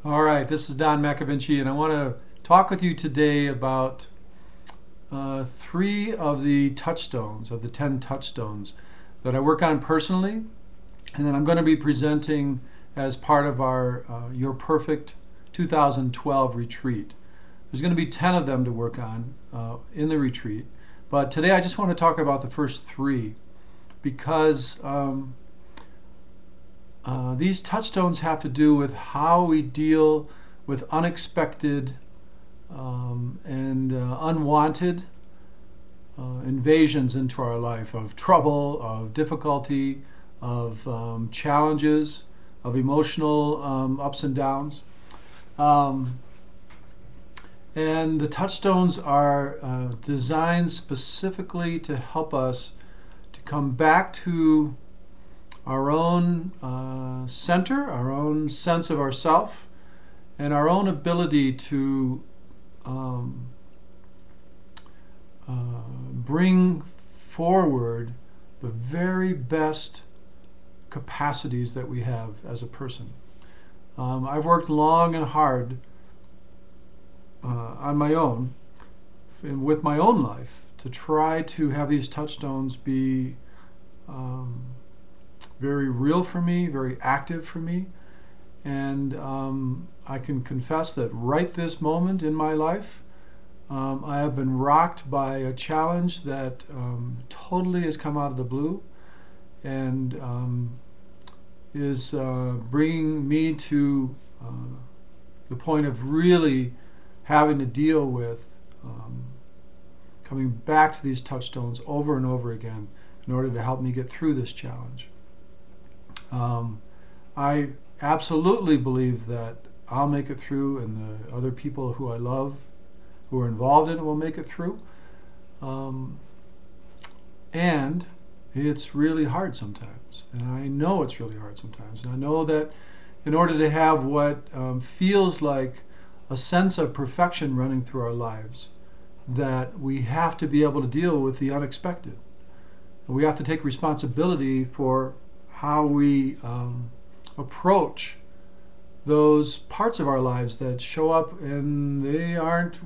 All right, this is Don McAvinchy, and I want to talk with you today about three of the touchstones, of the 10 touchstones that I work on personally, and then I'm going to be presenting as part of our Your Perfect 2012 retreat. There's going to be 10 of them to work on in the retreat, but today I just want to talk about the first three because these touchstones have to do with how we deal with unexpected and unwanted invasions into our life of trouble, of difficulty, of challenges, of emotional ups and downs. And the touchstones are designed specifically to help us to come back to our own center, our own sense of ourself, and our own ability to bring forward the very best capacities that we have as a person. I've worked long and hard on my own and with my own life to try to have these touchstones be very real for me, very active for me, and I can confess that right this moment in my life I have been rocked by a challenge that totally has come out of the blue and is bringing me to the point of really having to deal with coming back to these touchstones over and over again in order to help me get through this challenge. I absolutely believe that I'll make it through, and the other people who I love who are involved in it will make it through. And it's really hard sometimes, and I know it's really hard sometimes, and I know that in order to have what feels like a sense of perfection running through our lives, that we have to be able to deal with the unexpected. We have to take responsibility for how we approach those parts of our lives that show up and they aren't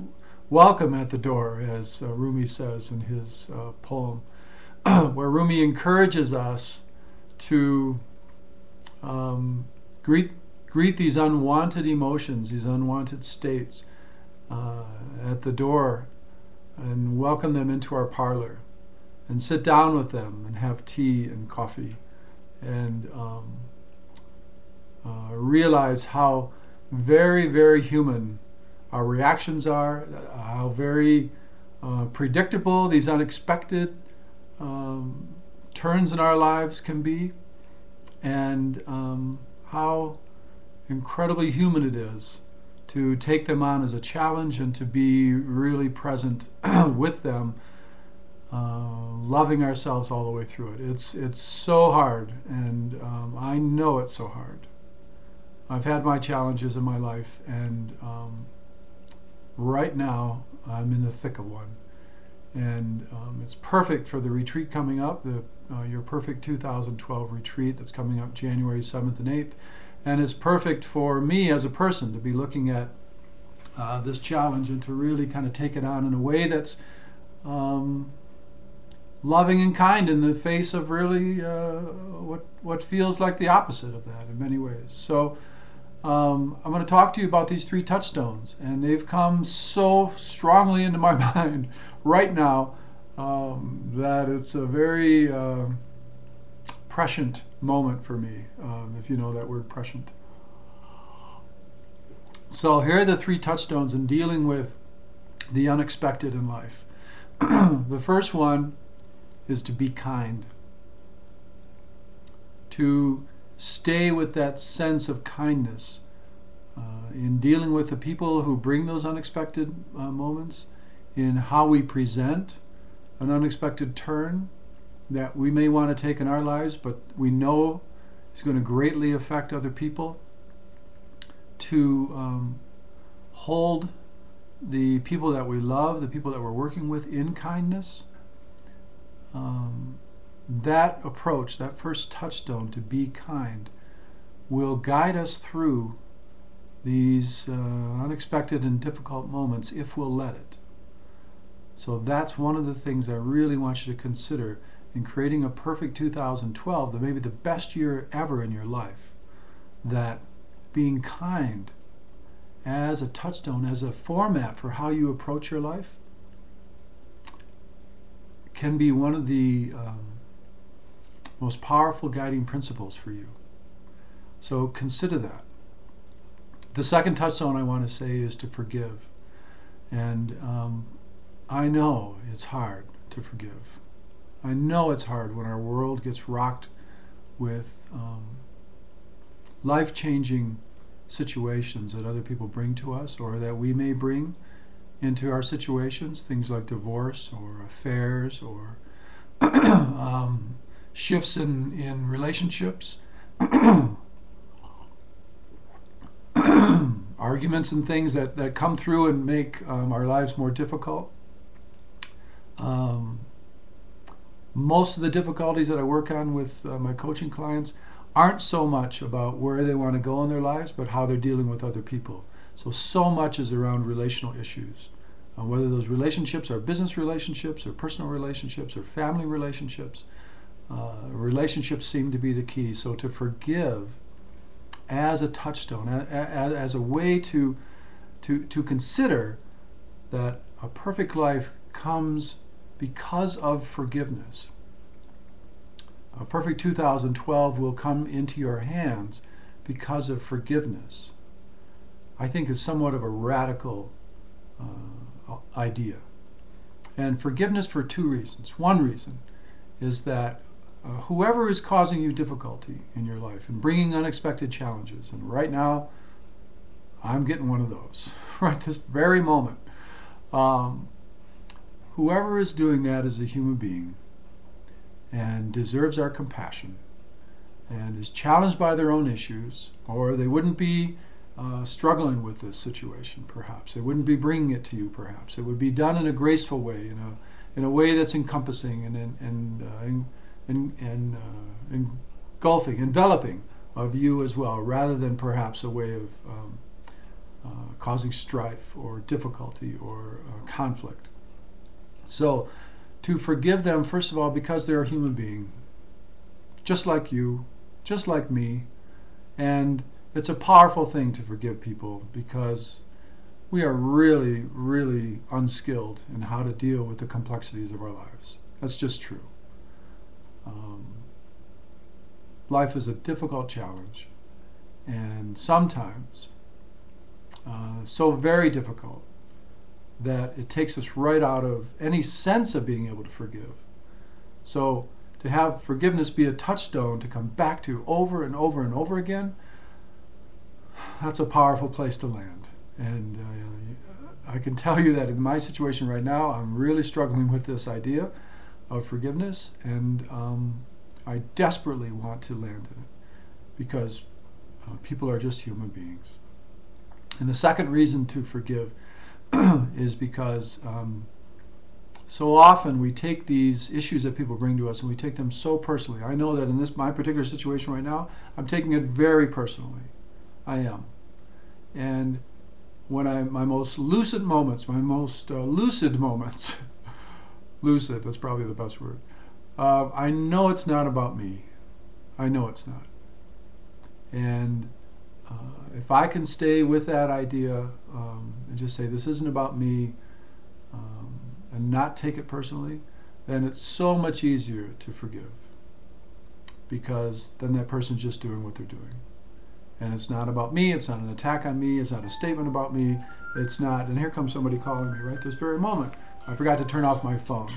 welcome at the door, as Rumi says in his poem, where Rumi encourages us to greet these unwanted emotions, these unwanted states at the door, and welcome them into our parlor and sit down with them and have tea and coffee and realize how very, very human our reactions are, how very predictable these unexpected turns in our lives can be, and how incredibly human it is to take them on as a challenge and to be really present with them, loving ourselves all the way through it. It's so hard, and I know it's so hard. I've had my challenges in my life, and right now I'm in the thick of one. And it's perfect for the retreat coming up, the Your Perfect 2012 retreat that's coming up January 7th and 8th. And it's perfect for me as a person to be looking at this challenge and to really kind of take it on in a way that's loving and kind in the face of really what feels like the opposite of that in many ways. So I'm going to talk to you about these three touchstones, and they've come so strongly into my mind right now that it's a very prescient moment for me, if you know that word, prescient. So here are the three touchstones in dealing with the unexpected in life. The first one is to be kind, to stay with that sense of kindness in dealing with the people who bring those unexpected moments, in how we present an unexpected turn that we may want to take in our lives, but we know is going to greatly affect other people, to hold the people that we love, the people that we're working with, in kindness. That approach, that first touchstone, to be kind, will guide us through these unexpected and difficult moments if we'll let it. So that's one of the things I really want you to consider in creating a perfect 2012, that maybe the best year ever in your life, that being kind as a touchstone, as a format for how you approach your life, can be one of the most powerful guiding principles for you. So consider that. The second touchstone I want to say is to forgive. And I know it's hard to forgive. I know it's hard when our world gets rocked with life-changing situations that other people bring to us, or that we may bring into our situations, things like divorce or affairs or shifts in relationships, arguments and things that come through and make our lives more difficult. Most of the difficulties that I work on with my coaching clients aren't so much about where they want to go in their lives, but how they're dealing with other people. So much is around relational issues. Whether those relationships are business relationships or personal relationships or family relationships, relationships seem to be the key. So to forgive as a touchstone, as a way to consider that a perfect life comes because of forgiveness. A perfect 2012 will come into your hands because of forgiveness, I think is somewhat of a radical idea. And forgiveness for two reasons. One reason is that whoever is causing you difficulty in your life and bringing unexpected challenges, and right now I'm getting one of those right this very moment, whoever is doing that is a human being and deserves our compassion and is challenged by their own issues, or they wouldn't be struggling with this situation. Perhaps they wouldn't be bringing it to you. Perhaps it would be done in a graceful way, in a way that's encompassing and engulfing, enveloping of you as well, rather than perhaps a way of causing strife or difficulty or conflict. So to forgive them, first of all, because they're a human being, just like you, just like me, and it's a powerful thing to forgive people because we are really, really unskilled in how to deal with the complexities of our lives. That's just true. Life is a difficult challenge, and sometimes so very difficult that it takes us right out of any sense of being able to forgive. So to have forgiveness be a touchstone to come back to over and over and over again, that's a powerful place to land. And I can tell you that in my situation right now, I'm really struggling with this idea of forgiveness, and I desperately want to land in it because people are just human beings. And the second reason to forgive is because so often we take these issues that people bring to us and we take them so personally. I know that in my particular situation right now, I'm taking it very personally. I am. And when my most lucid moments, lucid, that's probably the best word, I know it's not about me. I know it's not. And if I can stay with that idea and just say this isn't about me, and not take it personally, then it's so much easier to forgive, because then that person's just doing what they're doing. And it's not about me, it's not an attack on me, it's not a statement about me, it's not, and here comes somebody calling me right this very moment. I forgot to turn off my phone.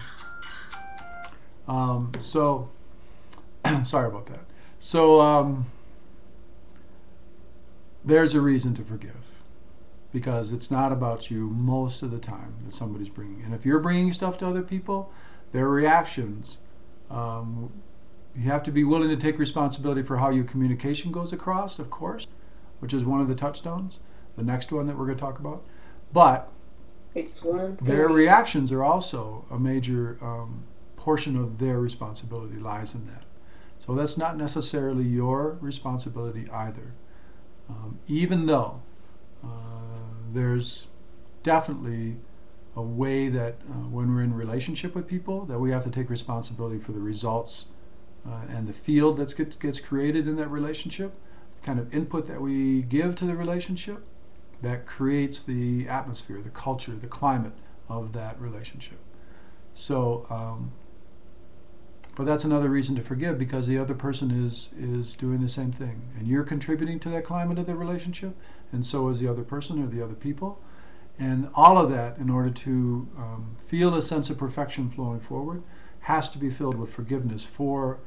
So, sorry about that. So, there's a reason to forgive, because it's not about you most of the time that somebody's bringing. And if you're bringing stuff to other people, their reactions, you have to be willing to take responsibility for how your communication goes across, of course, which is one of the touchstones, the next one that we're going to talk about. But their reactions are also a major portion of their responsibility lies in that. So that's not necessarily your responsibility either. Even though there's definitely a way that when we're in relationship with people, that we have to take responsibility for the results and the field that gets created in that relationship, the kind of input that we give to the relationship that creates the atmosphere, the culture, the climate of that relationship. So, but that's another reason to forgive, because the other person is doing the same thing, and you're contributing to that climate of the relationship, and so is the other person or the other people. And all of that, in order to feel a sense of perfection flowing forward, has to be filled with forgiveness for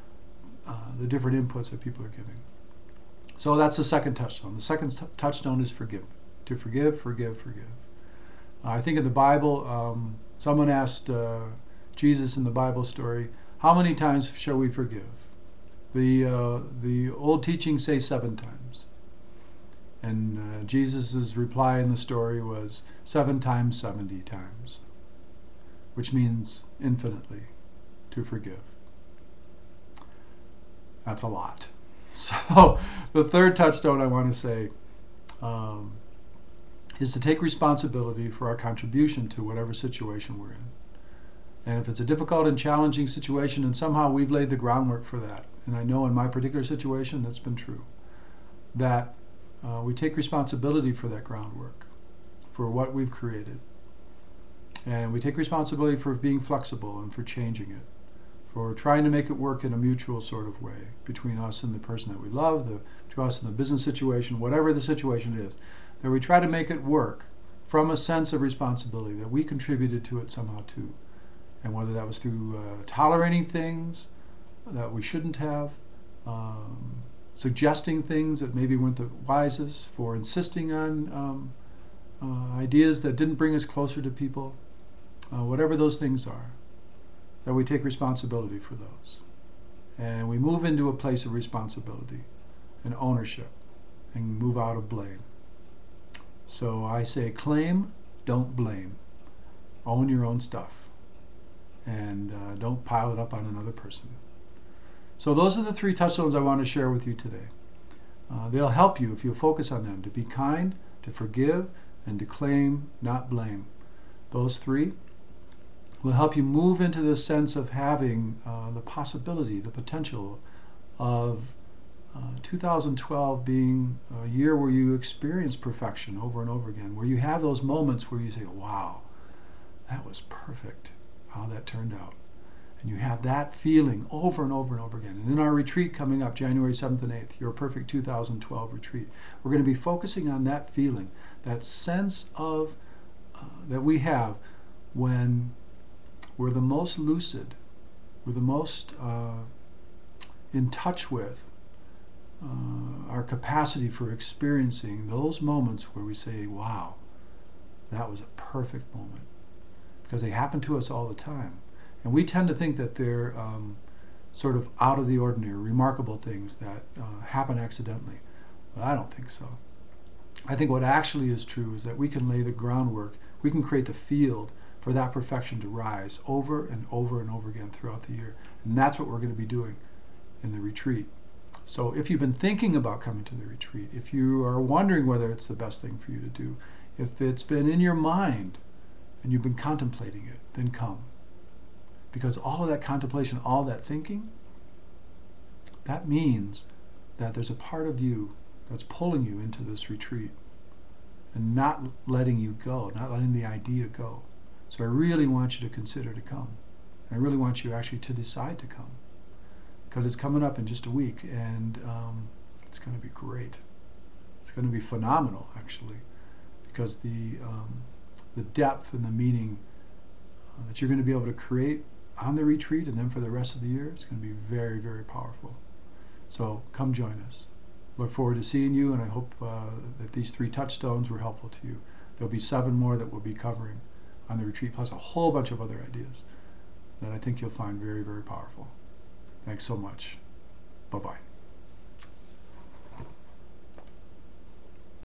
the different inputs that people are giving. So that's the second touchstone. The second touchstone is forgive. To forgive, forgive, forgive. I think in the Bible, someone asked Jesus in the Bible story, how many times shall we forgive? The old teachings say 7 times. And Jesus' reply in the story was 7 times 70 times, which means infinitely to forgive. That's a lot. So the third touchstone I want to say is to take responsibility for our contribution to whatever situation we're in. And if it's a difficult and challenging situation, and somehow we've laid the groundwork for that, and I know in my particular situation that's been true, that we take responsibility for that groundwork, for what we've created. And we take responsibility for being flexible and for changing it, for trying to make it work in a mutual sort of way between us and the person that we love, between us and the business situation, whatever the situation is, that we try to make it work from a sense of responsibility, that we contributed to it somehow too. And whether that was through tolerating things that we shouldn't have, suggesting things that maybe weren't the wisest, for insisting on ideas that didn't bring us closer to people, whatever those things are, that we take responsibility for those. And we move into a place of responsibility and ownership and move out of blame. So I say claim, don't blame. Own your own stuff. And don't pile it up on another person. So those are the 3 touchstones I want to share with you today. They'll help you if you focus on them, to be kind, to forgive, and to claim, not blame. Those 3 will help you move into the sense of having the possibility, the potential of 2012 being a year where you experience perfection over and over again, where you have those moments where you say, wow, that was perfect, how that turned out. And you have that feeling over and over and over again. And in our retreat coming up, January 7th and 8th, Your Perfect 2012 retreat, we're going to be focusing on that feeling, that sense of that we have when we're the most lucid, we're the most in touch with our capacity for experiencing those moments where we say, wow, that was a perfect moment. Because they happen to us all the time. And we tend to think that they're sort of out of the ordinary, remarkable things that happen accidentally. But I don't think so. I think what actually is true is that we can lay the groundwork, we can create the field for that perfection to rise over and over and over again throughout the year. And that's what we're going to be doing in the retreat. So if you've been thinking about coming to the retreat, if you are wondering whether it's the best thing for you to do, if it's been in your mind and you've been contemplating it, then come. Because all of that contemplation, all that thinking, that means that there's a part of you that's pulling you into this retreat and not letting you go, not letting the idea go. So I really want you to consider to come. I really want you actually to decide to come, because it's coming up in just a week, and it's going to be great. It's going to be phenomenal, actually, because the depth and the meaning that you're going to be able to create on the retreat and then for the rest of the year is going to be very, very powerful. So come join us. Look forward to seeing you, and I hope that these 3 touchstones were helpful to you. There'll be 7 more that we'll be covering on the retreat, plus a whole bunch of other ideas that I think you'll find very, very powerful. Thanks so much. Bye-bye.